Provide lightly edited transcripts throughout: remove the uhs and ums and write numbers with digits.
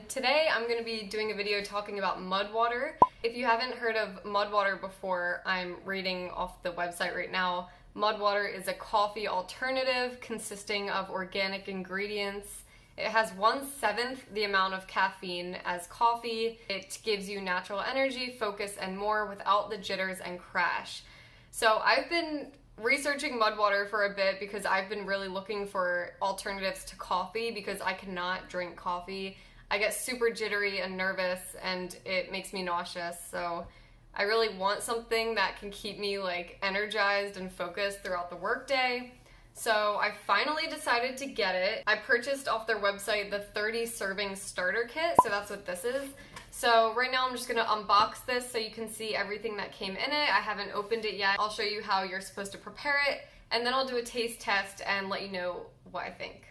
Today I'm going to be doing a video talking about mud water. If you haven't heard of mud water before, I'm reading off the website right now. Mud water is a coffee alternative consisting of organic ingredients. It has 1/7 the amount of caffeine as coffee. It gives you natural energy, focus, and more without the jitters and crash. So I've been researching mud water for a bit because I've been really looking for alternatives to coffee because I cannot drink coffee. I get super jittery and nervous and it makes me nauseous, so I really want something that can keep me energized and focused throughout the workday. So I finally decided to get it. I purchased off their website the 30 serving starter kit, so that's what this is. So right now I'm just gonna unbox this so you can see everything that came in it. I haven't opened it yet. I'll show you how you're supposed to prepare it, and then I'll do a taste test and let you know what I think.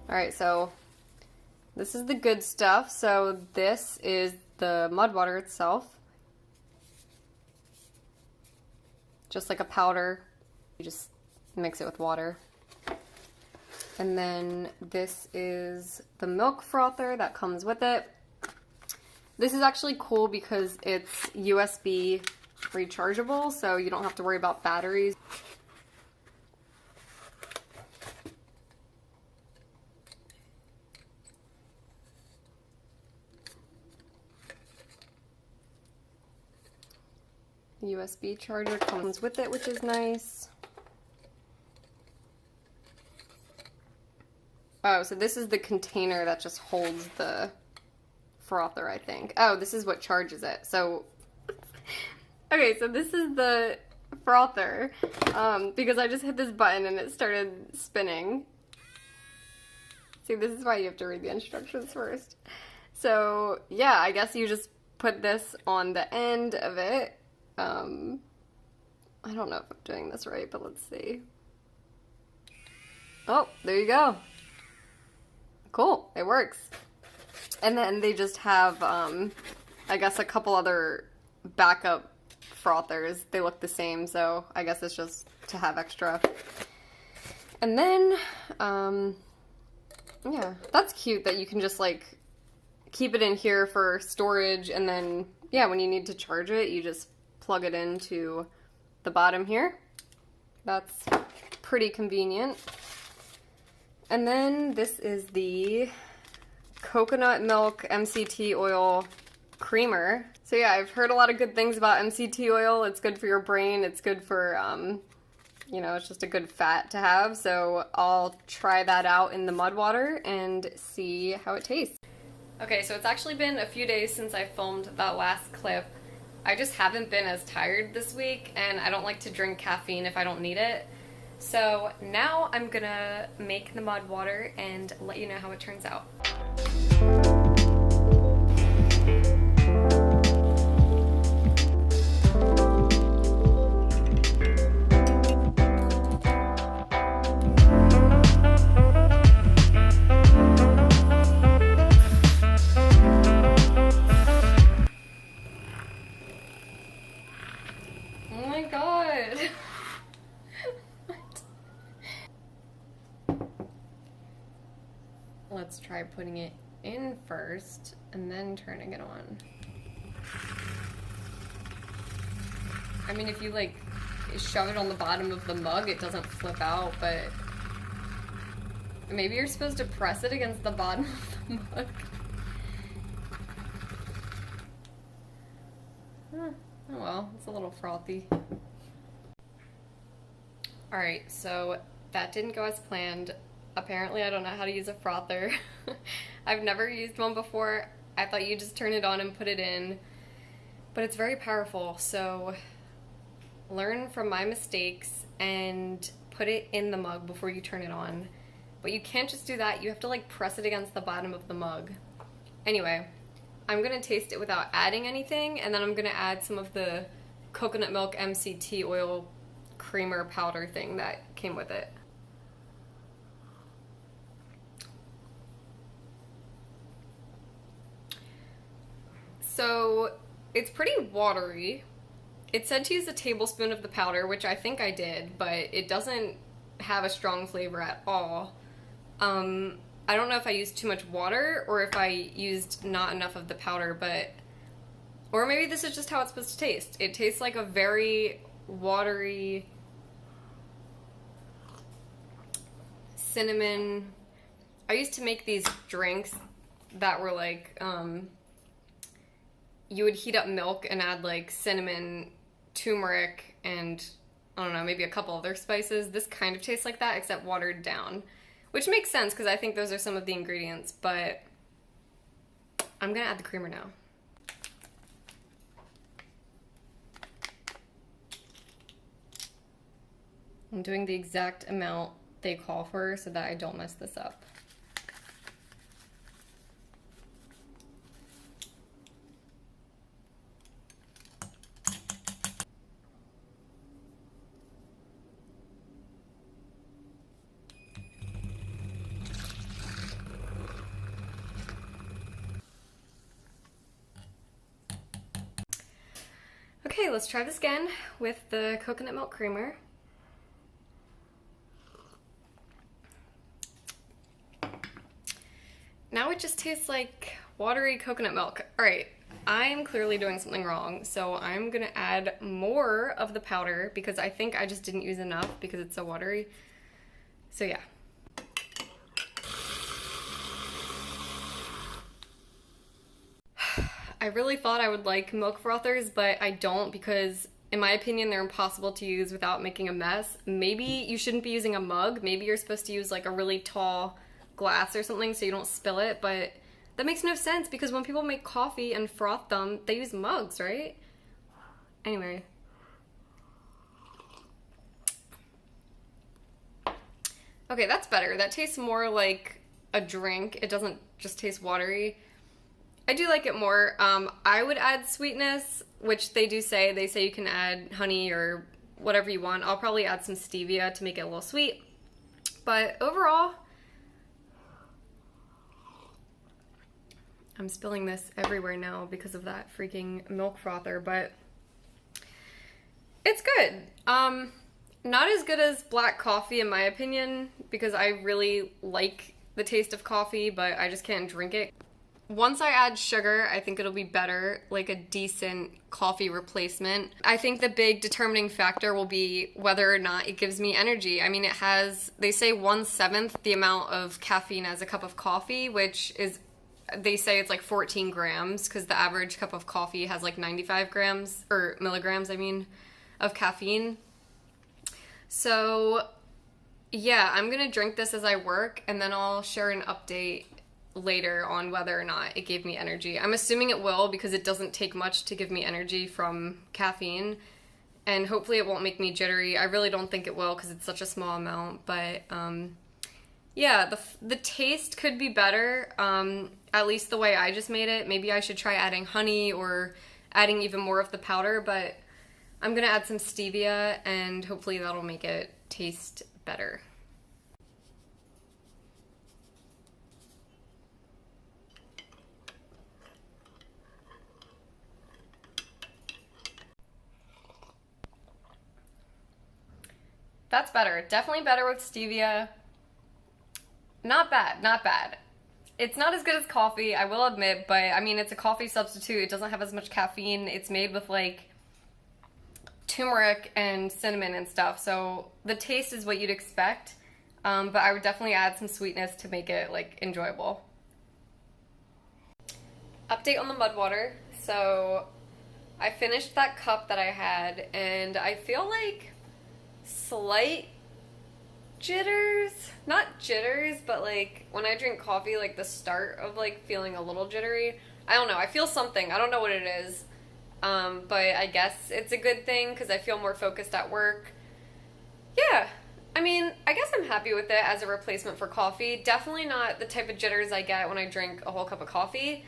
Alright, so this is the good stuff. So this is the mud water itself. Just like a powder. You just mix it with water. And then this is the milk frother that comes with it. This is actually cool because it's USB rechargeable, so you don't have to worry about batteries. USB charger comes with it, which is nice. Oh, so this is the container that just holds the frother, I think. Oh, this is what charges it. So, okay, so this is the frother, because I just hit this button and it started spinning. See, this is why you have to read the instructions first. So, yeah, I guess you just put this on the end of it. I don't know if I'm doing this right, but let's see. Oh, there you go. Cool, it works. And then they just have, I guess a couple other backup frothers. They look the same, so I guess it's just to have extra. And then, yeah, that's cute that you can just keep it in here for storage, and then, yeah, when you need to charge it, you just plug it into the bottom here. That's pretty convenient. And then this is the coconut milk MCT oil creamer. So yeah, I've heard a lot of good things about MCT oil. It's good for your brain. It's good for, you know, it's just a good fat to have. So I'll try that out in the mud water and see how it tastes. Okay, so it's actually been a few days since I filmed that last clip. I just haven't been as tired this week, and I don't like to drink caffeine if I don't need it. So now I'm gonna make the mud water and let you know how it turns out. Oh my god! What? Let's try putting it in first and then turning it on. I mean, if you shove it on the bottom of the mug, it doesn't flip out, but maybe you're supposed to press it against the bottom of the mug. Huh. Oh well, it's a little frothy. Alright, so that didn't go as planned. Apparently I don't know how to use a frother. I've never used one before. I thought you just turn it on and put it in. But it's very powerful, so learn from my mistakes and put it in the mug before you turn it on. But you can't just do that. You have to press it against the bottom of the mug. Anyway, I'm gonna taste it without adding anything, and then I'm gonna add some of the coconut milk MCT oil creamer powder thing that came with it. So it's pretty watery. It said to use a tablespoon of the powder, which I think I did, but it doesn't have a strong flavor at all. I don't know if I used too much water or if I used not enough of the powder, but... Or maybe this is just how it's supposed to taste. It tastes like a very watery cinnamon... I used to make these drinks that were like, you would heat up milk and add like cinnamon, turmeric, and I don't know, maybe a couple other spices. This kind of tastes like that, except watered down. Which makes sense, because I think those are some of the ingredients, but I'm gonna add the creamer now. I'm doing the exact amount they call for so that I don't mess this up. Okay, let's try this again with the coconut milk creamer. Now it just tastes like watery coconut milk. All right, I'm clearly doing something wrong, so I'm gonna add more of the powder because I think I just didn't use enough because it's so watery. So yeah. I really thought I would like milk frothers, but I don't because, in my opinion, they're impossible to use without making a mess. Maybe you shouldn't be using a mug. Maybe you're supposed to use like a really tall glass or something so you don't spill it, but that makes no sense because when people make coffee and froth them, they use mugs, right? Anyway. Okay, that's better. That tastes more like a drink. It doesn't just taste watery. I do like it more. I would add sweetness, which they say you can add honey or whatever you want. I'll probably add some stevia to make it a little sweet. But overall, I'm spilling this everywhere now because of that freaking milk frother, but it's good. Not as good as black coffee in my opinion, because I really like the taste of coffee, but I just can't drink it. Once I add sugar, I think it'll be better, like a decent coffee replacement. I think the big determining factor will be whether or not it gives me energy. I mean, it has, they say 1/7 the amount of caffeine as a cup of coffee, which is, they say it's like 14 grams, because the average cup of coffee has like 95 grams, or milligrams, I mean, of caffeine. So, yeah, I'm gonna drink this as I work, and then I'll share an update later on whether or not it gave me energy. I'm assuming it will because it doesn't take much to give me energy from caffeine, and hopefully it won't make me jittery. I really don't think it will because it's such a small amount, but yeah, the taste could be better, at least the way I just made it. Maybe I should try adding honey or adding even more of the powder, but I'm gonna add some stevia and hopefully that'll make it taste better. That's better. Definitely better with stevia. Not bad, not bad. It's not as good as coffee, I will admit, but I mean, it's a coffee substitute. It doesn't have as much caffeine. It's made with like turmeric and cinnamon and stuff, so the taste is what you'd expect, but I would definitely add some sweetness to make it like enjoyable. Update on the mud water. So I finished that cup that I had, and I feel like slight jitters, not jitters, but like when I drink coffee, like the start of like feeling a little jittery. I don't know, I feel something, I don't know what it is, but I guess it's a good thing because I feel more focused at work. Yeah, I mean, I guess I'm happy with it as a replacement for coffee. Definitely not the type of jitters I get when I drink a whole cup of coffee,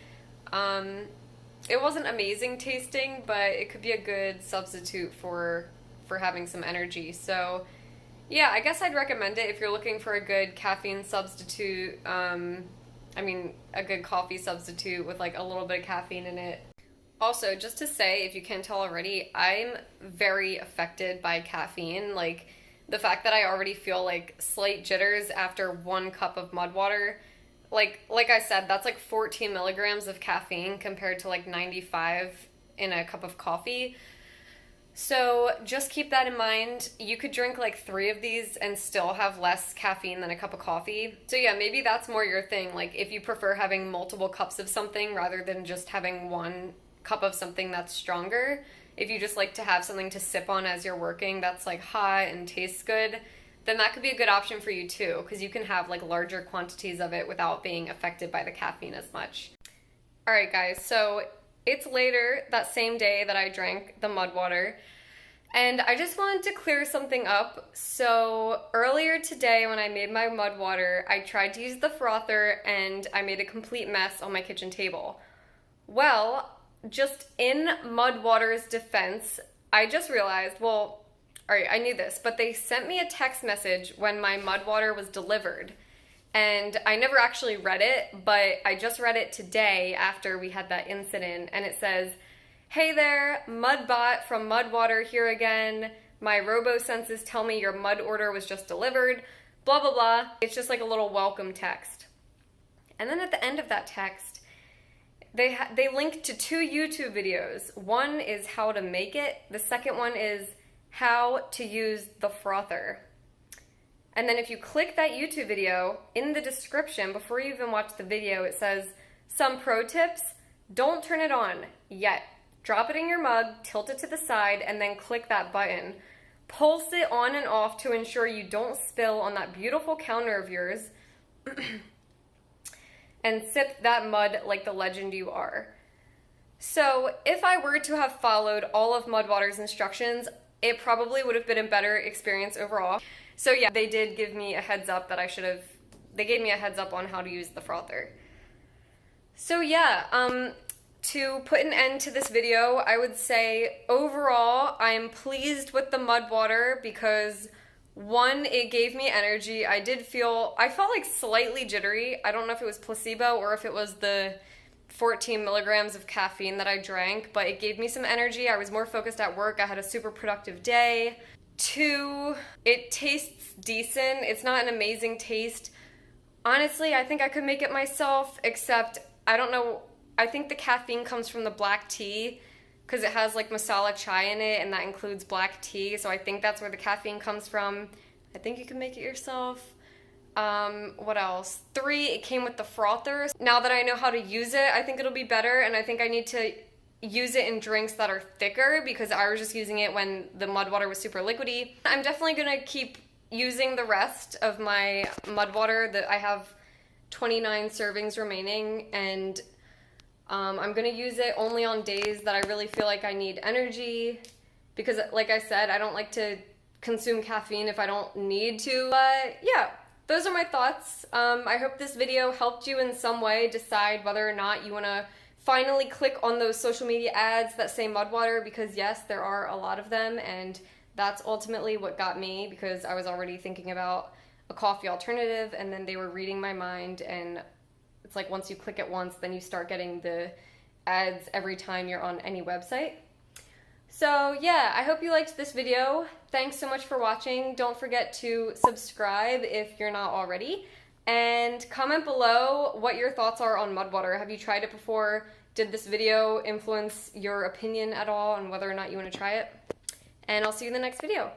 It wasn't amazing tasting, but it could be a good substitute for having some energy. So yeah, I guess I'd recommend it if you're looking for a good caffeine substitute. I mean, a good coffee substitute with like a little bit of caffeine in it. Also, just to say, if you can't tell already, I'm very affected by caffeine. Like, the fact that I already feel like slight jitters after 1 cup of mud water, like I said, that's like 14 milligrams of caffeine compared to like 95 in a cup of coffee. So just keep that in mind. You could drink like 3 of these and still have less caffeine than a cup of coffee. So yeah, maybe that's more your thing. Like, if you prefer having multiple cups of something rather than just having 1 cup of something that's stronger, if you just like to have something to sip on as you're working that's like hot and tastes good, then that could be a good option for you too, because you can have like larger quantities of it without being affected by the caffeine as much. Alright guys, so it's later that same day that I drank the mud water, and I just wanted to clear something up. So earlier today when I made my mud water, I tried to use the frother and I made a complete mess on my kitchen table. Well, just in mud water's defense, I just realized, well, alright, I knew this, but they sent me a text message when my mud water was delivered. And I never actually read it, but I just read it today after we had that incident, and it says, "Hey there, Mudbot from Mud Water here again. My robo-senses tell me your mud order was just delivered, blah blah blah." It's just like a little welcome text. And then at the end of that text, they link to 2 YouTube videos. One is how to make it, the second one is how to use the frother. And then if you click that YouTube video, in the description, before you even watch the video, it says, "Some pro tips, don't turn it on yet. Drop it in your mug, tilt it to the side, and then click that button. Pulse it on and off to ensure you don't spill on that beautiful counter of yours, and sip that mud like the legend you are." So if I were to have followed all of Mudwater's instructions, it probably would have been a better experience overall. So yeah, they did give me a heads up that they gave me a heads up on how to use the frother. So yeah, to put an end to this video, I would say overall, I'm pleased with the mud water because 1, it gave me energy. I felt like slightly jittery. I don't know if it was placebo or if it was the 14 milligrams of caffeine that I drank, but it gave me some energy. I was more focused at work. I had a super productive day. 2, it tastes decent. It's not an amazing taste. Honestly, I think I could make it myself, except I don't know. I think the caffeine comes from the black tea because it has like masala chai in it, and that includes black tea, so I think that's where the caffeine comes from. I think you can make it yourself. What else? 3, it came with the frother. Now that I know how to use it, I think it'll be better, and I think I need to use it in drinks that are thicker because I was just using it when the mud water was super liquidy. I'm definitely gonna keep using the rest of my mud water. That I have 29 servings remaining, and I'm gonna use it only on days that I really feel like I need energy because, like I said, I don't like to consume caffeine if I don't need to. But yeah, those are my thoughts. I hope this video helped you in some way decide whether or not you wanna finally click on those social media ads that say mud water, because yes, there are a lot of them, and that's ultimately what got me, because I was already thinking about a coffee alternative, and then they were reading my mind, and it's like once you click it once, then you start getting the ads every time you're on any website. So yeah, I hope you liked this video. Thanks so much for watching. Don't forget to subscribe if you're not already. And comment below what your thoughts are on mud water. Have you tried it before? Did this video influence your opinion at all on whether or not you want to try it? And I'll see you in the next video.